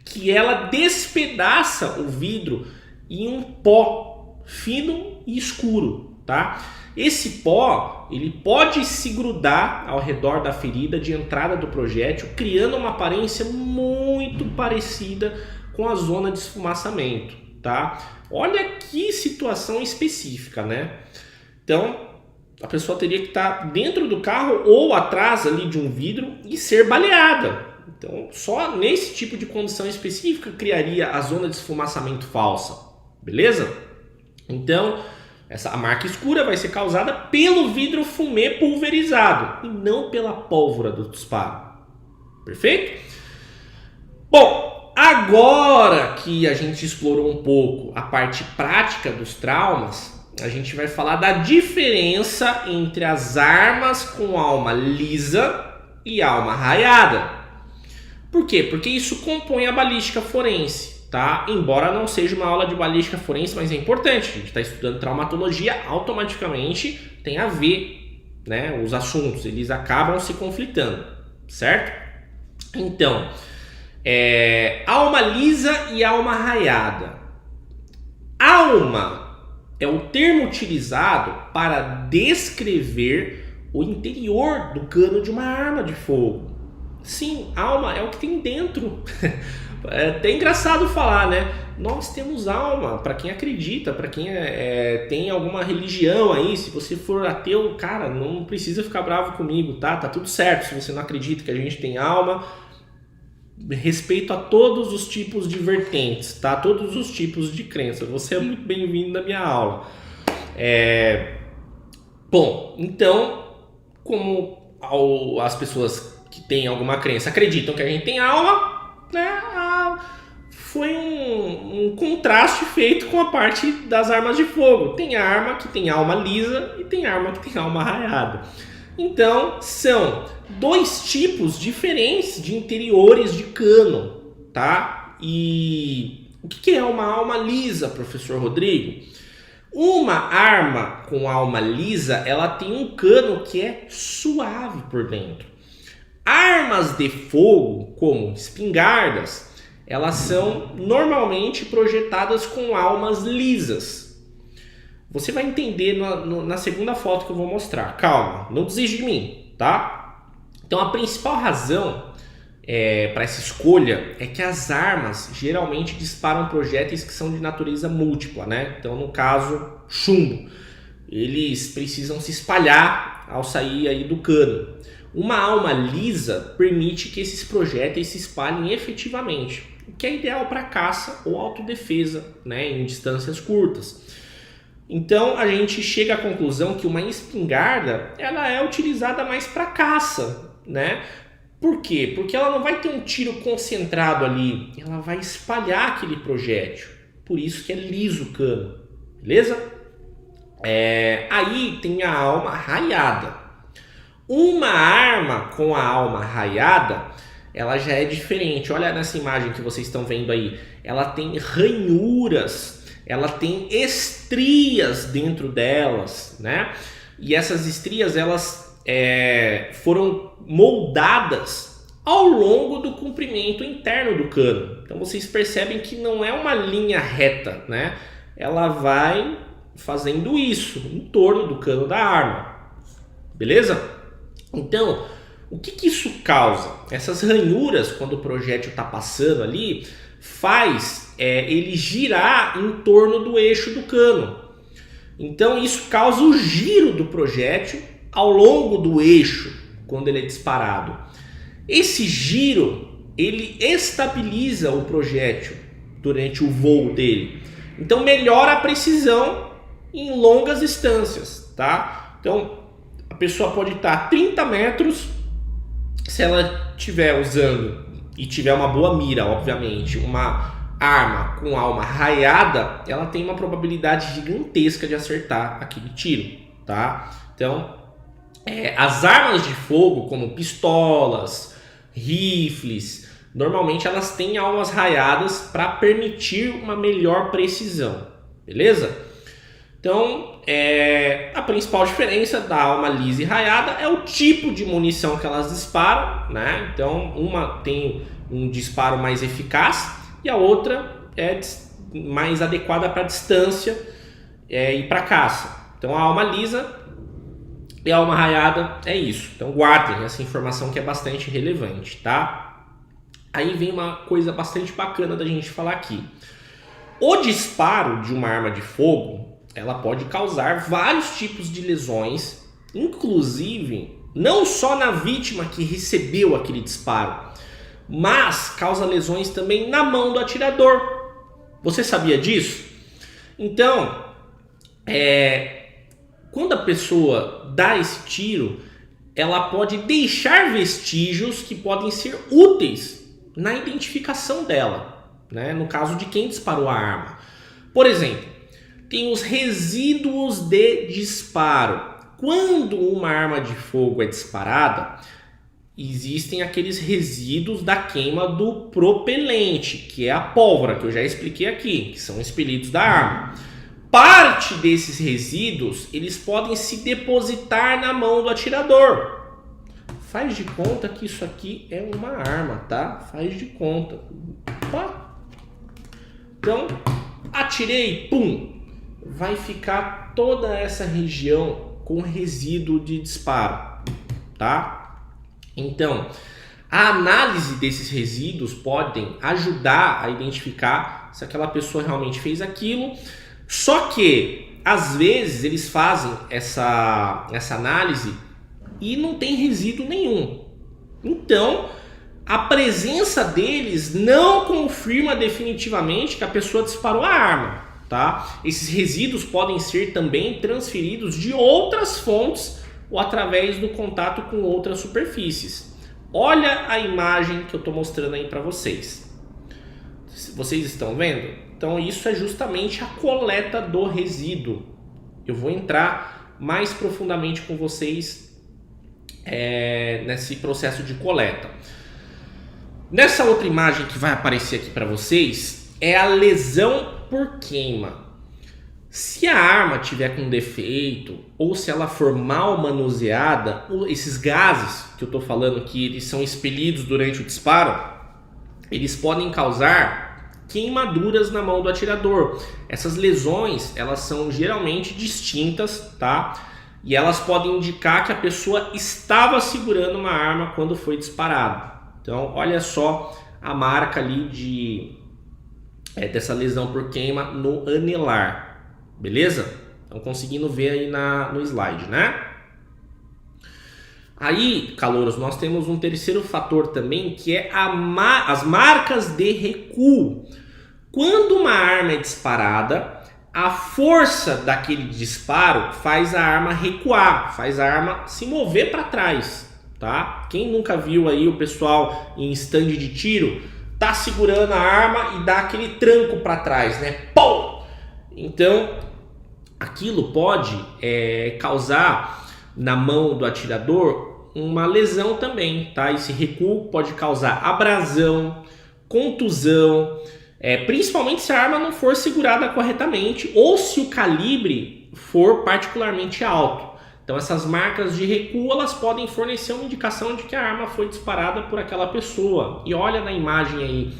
que ela despedaça o vidro em um pó fino e escuro, tá? Esse pó, ele pode se grudar ao redor da ferida de entrada do projétil, criando uma aparência muito parecida com a zona de esfumaçamento, tá? Olha que situação específica, né? Então, a pessoa teria que estar dentro do carro ou atrás ali de um vidro e ser baleada. Então, só nesse tipo de condição específica criaria a zona de esfumaçamento falsa, beleza? Então, a marca escura vai ser causada pelo vidro fumê pulverizado e não pela pólvora do disparo. Perfeito? Bom, agora que a gente explorou um pouco a parte prática dos traumas, a gente vai falar da diferença entre as armas com alma lisa e alma raiada. Por quê? Porque isso compõe a balística forense, tá? Embora não seja uma aula de balística forense, mas é importante. A gente está estudando traumatologia, automaticamente tem a ver, né? Os assuntos, eles acabam se conflitando, certo? Então, alma lisa e alma raiada. Alma é o termo utilizado para descrever o interior do cano de uma arma de fogo. Sim, alma é o que tem dentro. É até engraçado falar, né? Nós temos alma, para quem acredita, para quem tem alguma religião aí. Se você for ateu, cara, não precisa ficar bravo comigo, tá? Tá tudo certo se você não acredita que a gente tem alma. Respeito a todos os tipos de vertentes, tá? Todos os tipos de crença. Você é muito bem-vindo na minha aula. Bom, então, como as pessoas que têm alguma crença acreditam que a gente tem alma, né? Foi um contraste feito com a parte das armas de fogo. Tem arma que tem alma lisa e tem arma que tem alma raiada. Então, são dois tipos diferentes de interiores de cano, tá? E O que é uma alma lisa, professor Rodrigo? Uma arma com alma lisa, ela tem um cano que é suave por dentro. Armas de fogo, como espingardas, elas são normalmente projetadas com almas lisas. Você vai entender na segunda foto que eu vou mostrar. Calma, não desiste de mim, tá? Então a principal razão para essa escolha é que as armas geralmente disparam projéteis que são de natureza múltipla, né? Então, no caso, chumbo. Eles precisam se espalhar ao sair aí do cano. Uma alma lisa permite que esses projéteis se espalhem efetivamente, o que é ideal para caça ou autodefesa, né? Em distâncias curtas. Então, a gente chega à conclusão que uma espingarda ela é utilizada mais para caça, né? Por quê? Porque ela não vai ter um tiro concentrado ali, ela vai espalhar aquele projétil. Por isso que é liso o cano, beleza? Aí tem a alma raiada. Uma arma com a alma raiada, ela já é diferente. Olha nessa imagem que vocês estão vendo aí. Ela tem ranhuras, ela tem estrias dentro delas, né? E essas estrias, elas foram moldadas ao longo do comprimento interno do cano. Então vocês percebem que não é uma linha reta, né? Ela vai fazendo isso em torno do cano da arma, beleza? Então, o que isso causa? Essas ranhuras, quando o projétil está passando ali, faz ele girar em torno do eixo do cano. Então isso causa o giro do projétil ao longo do eixo quando ele é disparado. Esse giro, ele estabiliza o projétil durante o voo dele. Então melhora a precisão em longas distâncias, tá? Então a pessoa pode estar a 30 metros, se ela estiver usando e tiver uma boa mira, obviamente, uma arma com alma raiada, ela tem uma probabilidade gigantesca de acertar aquele tiro, tá? Então, as armas de fogo, como pistolas, rifles, normalmente elas têm almas raiadas para permitir uma melhor precisão, beleza? Então, a principal diferença da alma lisa e raiada é o tipo de munição que elas disparam, né? Então, uma tem um disparo mais eficaz e a outra é mais adequada para distância e para caça. Então, a alma lisa e a alma raiada é isso. Então, guardem essa informação que é bastante relevante, tá? Aí vem uma coisa bastante bacana da gente falar aqui. O disparo de uma arma de fogo, ela pode causar vários tipos de lesões, inclusive não só na vítima que recebeu aquele disparo, mas causa lesões também na mão do atirador. Você sabia disso? Então, quando a pessoa dá esse tiro, ela pode deixar vestígios que podem ser úteis na identificação dela, né? No caso de quem disparou a arma. Por exemplo, tem os resíduos de disparo. Quando uma arma de fogo é disparada, existem aqueles resíduos da queima do propelente, que é a pólvora, que eu já expliquei aqui, que são expelidos da arma. Parte desses resíduos, eles podem se depositar na mão do atirador. Faz de conta que isso aqui é uma arma, tá? Faz de conta. Opa. Então, atirei, pum! Vai ficar toda essa região com resíduo de disparo, tá? Então, a análise desses resíduos podem ajudar a identificar se aquela pessoa realmente fez aquilo. Só que, às vezes, eles fazem essa análise e não tem resíduo nenhum. Então, a presença deles não confirma definitivamente que a pessoa disparou a arma, tá? Esses resíduos podem ser também transferidos de outras fontes ou através do contato com outras superfícies. Olha a imagem que eu estou mostrando aí para vocês. Vocês estão vendo? Então isso é justamente a coleta do resíduo. Eu vou entrar mais profundamente com vocês nesse processo de coleta. Nessa outra imagem que vai aparecer aqui para vocês, é a lesão por queima. Se a arma tiver com defeito ou se ela for mal manuseada, esses gases que eu estou falando que eles são expelidos durante o disparo, eles podem causar queimaduras na mão do atirador. Essas lesões, elas são geralmente distintas, tá? E elas podem indicar que a pessoa estava segurando uma arma quando foi disparado. Então, olha só a marca ali dessa lesão por queima no anelar, beleza? Estão conseguindo ver aí no slide, né? Aí, calouros, nós temos um terceiro fator também, que é as marcas de recuo. Quando uma arma é disparada, a força daquele disparo faz a arma recuar, faz a arma se mover para trás, tá? Quem nunca viu aí o pessoal em stand de tiro, tá segurando a arma e dá aquele tranco para trás, né? Pum! Então, aquilo pode causar na mão do atirador uma lesão também, tá? Esse recuo pode causar abrasão, contusão, principalmente se a arma não for segurada corretamente ou se o calibre for particularmente alto. Então essas marcas de recuo, elas podem fornecer uma indicação de que a arma foi disparada por aquela pessoa. E olha na imagem aí,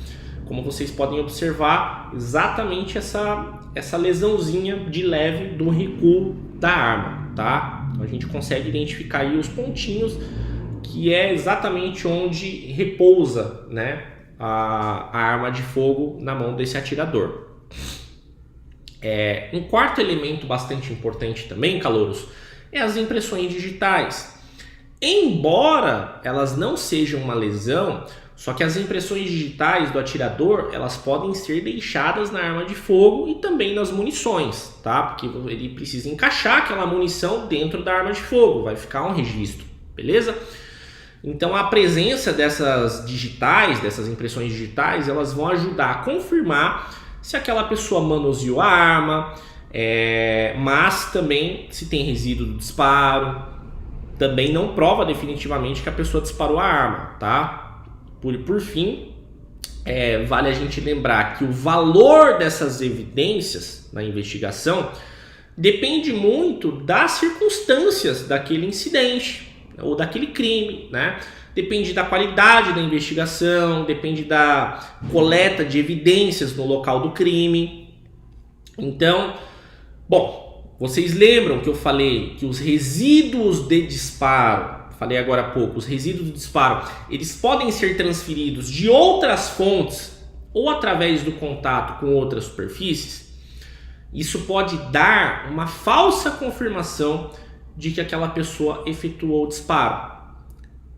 como vocês podem observar, exatamente essa lesãozinha de leve do recuo da arma, tá? Então a gente consegue identificar aí os pontinhos, que é exatamente onde repousa, né, a arma de fogo na mão desse atirador. Um quarto elemento bastante importante também, calouros, é as impressões digitais. Embora elas não sejam uma lesão, só que as impressões digitais do atirador, elas podem ser deixadas na arma de fogo e também nas munições, tá? Porque ele precisa encaixar aquela munição dentro da arma de fogo, vai ficar um registro, beleza? Então a presença dessas impressões digitais, elas vão ajudar a confirmar se aquela pessoa manuseou a arma, mas também se tem resíduo do disparo, também não prova definitivamente que a pessoa disparou a arma, tá? Por fim, vale a gente lembrar que o valor dessas evidências na investigação depende muito das circunstâncias daquele incidente ou daquele crime, né? Depende da qualidade da investigação, depende da coleta de evidências no local do crime. Então, bom, vocês lembram que eu falei que os resíduos de disparo, falei agora há pouco, os resíduos de disparo, eles podem ser transferidos de outras fontes ou através do contato com outras superfícies? Isso pode dar uma falsa confirmação de que aquela pessoa efetuou o disparo.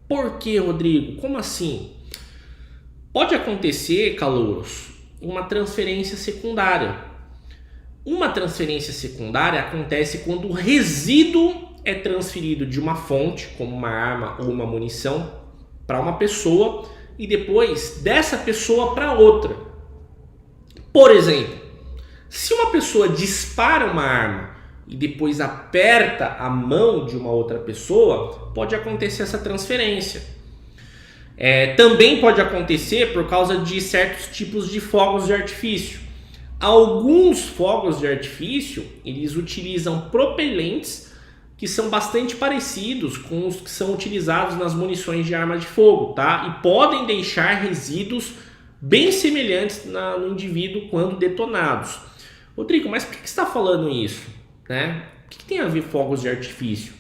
Por que, Rodrigo? Como assim? Pode acontecer, calouros, uma transferência secundária. Uma transferência secundária acontece quando o resíduo é transferido de uma fonte, como uma arma ou uma munição, para uma pessoa e depois dessa pessoa para outra. Por exemplo, se uma pessoa dispara uma arma e depois aperta a mão de uma outra pessoa, pode acontecer essa transferência. Também pode acontecer por causa de certos tipos de fogos de artifício. Alguns fogos de artifício, eles utilizam propelentes que são bastante parecidos com os que são utilizados nas munições de arma de fogo, tá? E podem deixar resíduos bem semelhantes no indivíduo quando detonados. Rodrigo, mas por que você está falando isso? Né? O que tem a ver fogos de artifício?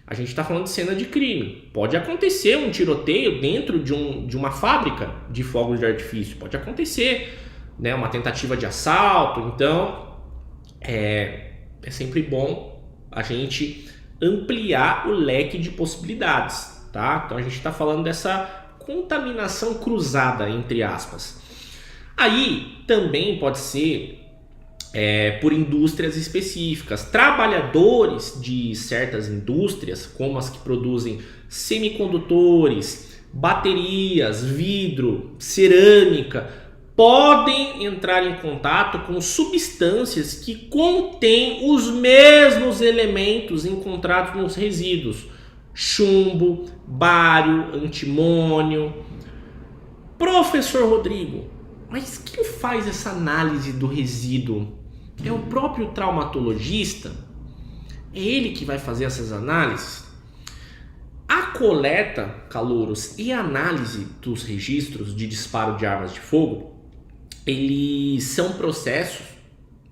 A gente está falando de cena de crime. Pode acontecer um tiroteio dentro de uma fábrica de fogos de artifício. Pode acontecer, né? Uma tentativa de assalto. Então, é sempre bom a gente ampliar o leque de possibilidades, tá? Então, a gente está falando dessa contaminação cruzada, entre aspas. Aí, também pode ser por indústrias específicas. Trabalhadores de certas indústrias, como as que produzem semicondutores, baterias, vidro, cerâmica, podem entrar em contato com substâncias que contêm os mesmos elementos encontrados nos resíduos: chumbo, bário, antimônio. Professor Rodrigo, mas quem faz essa análise do resíduo? É o próprio traumatologista? É ele que vai fazer essas análises? A coleta, calouros, e a análise dos registros de disparo de armas de fogo, eles são processos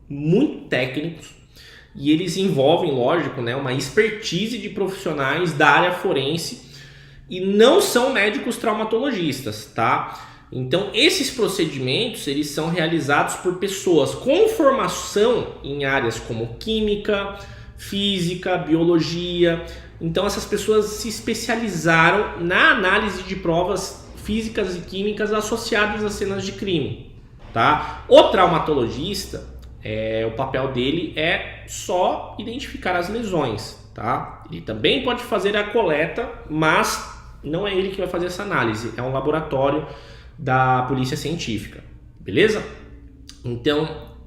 muito técnicos e eles envolvem, lógico, né, uma expertise de profissionais da área forense e não são médicos traumatologistas, tá? Então, esses procedimentos, eles são realizados por pessoas com formação em áreas como química, física, biologia. Então, essas pessoas se especializaram na análise de provas físicas e químicas associadas a cenas de crime, tá? O traumatologista, o papel dele é só identificar as lesões, tá? Ele também pode fazer a coleta, mas não é ele que vai fazer essa análise, é um laboratório da polícia científica, beleza? Então,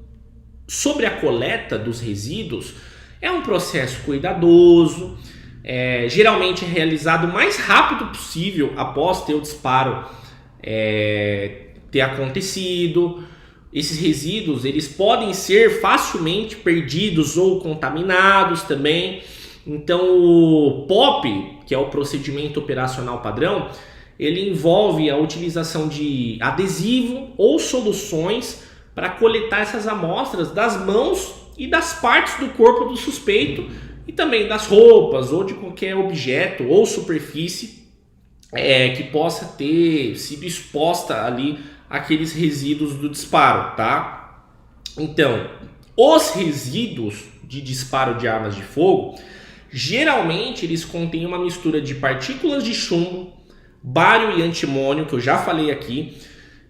sobre a coleta dos resíduos, é um processo cuidadoso, geralmente é realizado o mais rápido possível após ter o disparo ter acontecido. Esses resíduos, eles podem ser facilmente perdidos ou contaminados também. Então, o POP, que é o procedimento operacional padrão, ele envolve a utilização de adesivo ou soluções para coletar essas amostras das mãos e das partes do corpo do suspeito e também das roupas ou de qualquer objeto ou superfície que possa ter sido exposta ali àqueles resíduos do disparo, tá? Então, os resíduos de disparo de armas de fogo, geralmente eles contêm uma mistura de partículas de chumbo, bário e antimônio, que eu já falei aqui,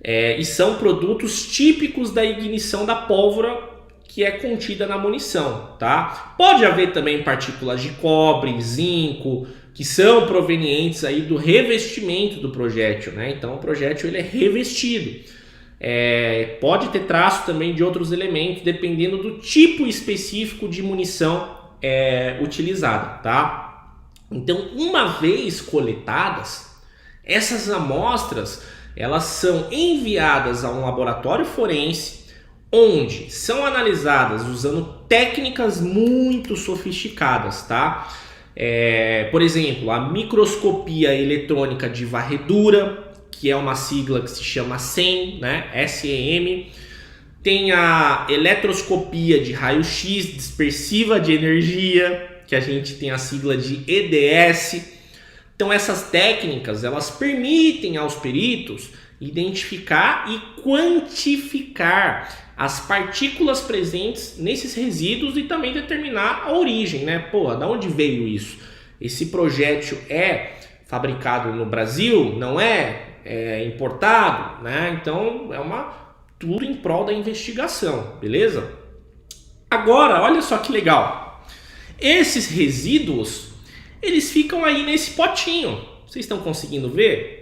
e são produtos típicos da ignição da pólvora que é contida na munição, tá? Pode haver também partículas de cobre, zinco, que são provenientes aí do revestimento do projétil, né? Então o projétil ele é revestido. Pode ter traço também de outros elementos, dependendo do tipo específico de munição utilizada, tá? Então, uma vez coletadas, essas amostras, elas são enviadas a um laboratório forense, onde são analisadas usando técnicas muito sofisticadas, tá? Por exemplo, a microscopia eletrônica de varredura, que é uma sigla que se chama SEM, né? SEM. Tem a eletroscopia de raio-x dispersiva de energia, que a gente tem a sigla de EDS. Então essas técnicas, elas permitem aos peritos identificar e quantificar as partículas presentes nesses resíduos e também determinar a origem, né? Pô, da onde veio isso? Esse projétil é fabricado no Brasil? Não é importado, né? Então tudo em prol da investigação, beleza? Agora, olha só que legal. Esses resíduos, eles ficam aí nesse potinho. Vocês estão conseguindo ver?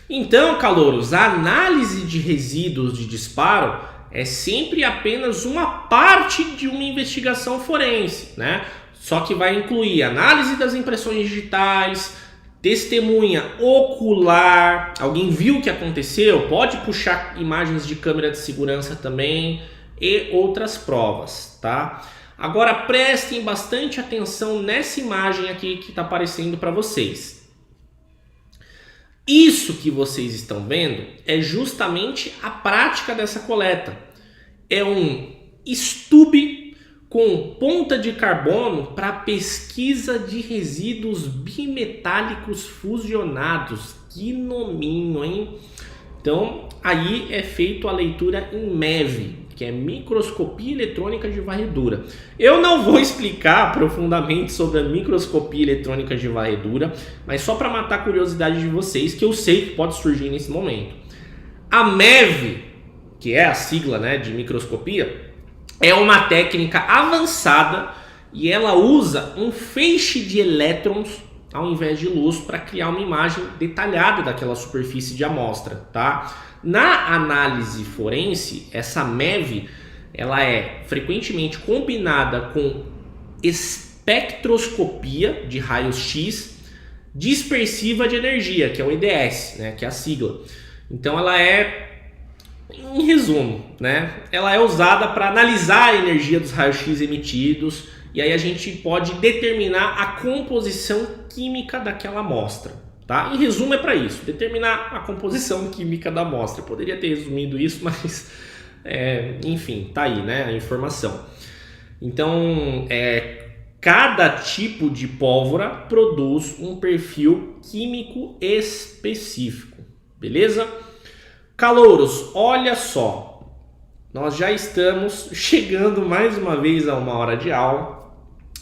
Então, calouros, a análise de resíduos de disparo é sempre apenas uma parte de uma investigação forense, né? Só que vai incluir análise das impressões digitais, testemunha ocular, alguém viu o que aconteceu, pode puxar imagens de câmera de segurança também e outras provas, tá? Agora prestem bastante atenção nessa imagem aqui que está aparecendo para vocês. Isso que vocês estão vendo é justamente a prática dessa coleta. É um estube com ponta de carbono para pesquisa de resíduos bimetálicos fusionados. Que nominho, hein? Então, aí é feito a leitura em MEV, que é microscopia eletrônica de varredura. Eu não vou explicar profundamente sobre a microscopia eletrônica de varredura, mas só para matar a curiosidade de vocês, que eu sei que pode surgir nesse momento. A MEV, que é a sigla, né, de microscopia, é uma técnica avançada e ela usa um feixe de elétrons ao invés de luz para criar uma imagem detalhada daquela superfície de amostra, tá? Na análise forense, essa MEV, ela é frequentemente combinada com espectroscopia de raios-x dispersiva de energia, que é o EDS, né, que é a sigla. Então ela é Em resumo, né, ela é usada para analisar a energia dos raios-x emitidos e aí a gente pode determinar a composição química daquela amostra. Tá? Em resumo é para isso, determinar a composição química da amostra. Eu poderia ter resumido isso, mas enfim, tá aí, né, a informação. Então, cada tipo de pólvora produz um perfil químico específico, beleza? Calouros, olha só, nós já estamos chegando mais uma vez a 1 hora de aula,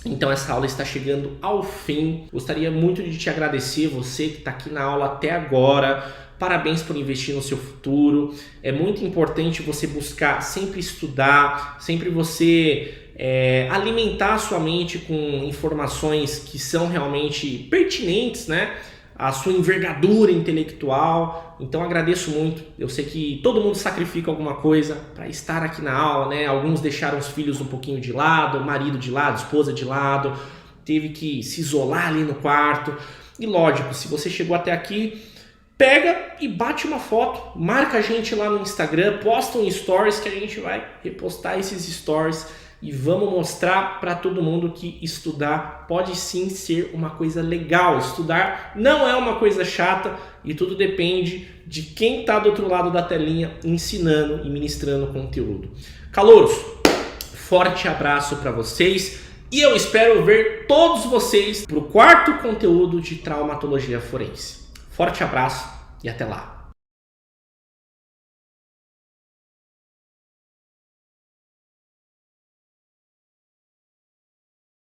então essa aula está chegando ao fim. Gostaria muito de te agradecer, você que está aqui na aula até agora. Parabéns por investir no seu futuro. É muito importante você buscar sempre estudar, sempre você alimentar a sua mente com informações que são realmente pertinentes, né? A sua envergadura intelectual. Então agradeço muito. Eu sei que todo mundo sacrifica alguma coisa para estar aqui na aula, né? Alguns deixaram os filhos um pouquinho de lado, o marido de lado, esposa de lado, teve que se isolar ali no quarto. E lógico, se você chegou até aqui, pega e bate uma foto, marca a gente lá no Instagram, posta um stories que a gente vai repostar esses stories e vamos mostrar para todo mundo que estudar pode sim ser uma coisa legal. Estudar não é uma coisa chata e tudo depende de quem está do outro lado da telinha ensinando e ministrando conteúdo. Calouros, forte abraço para vocês e eu espero ver todos vocês para o 4º conteúdo de traumatologia forense. Forte abraço e até lá!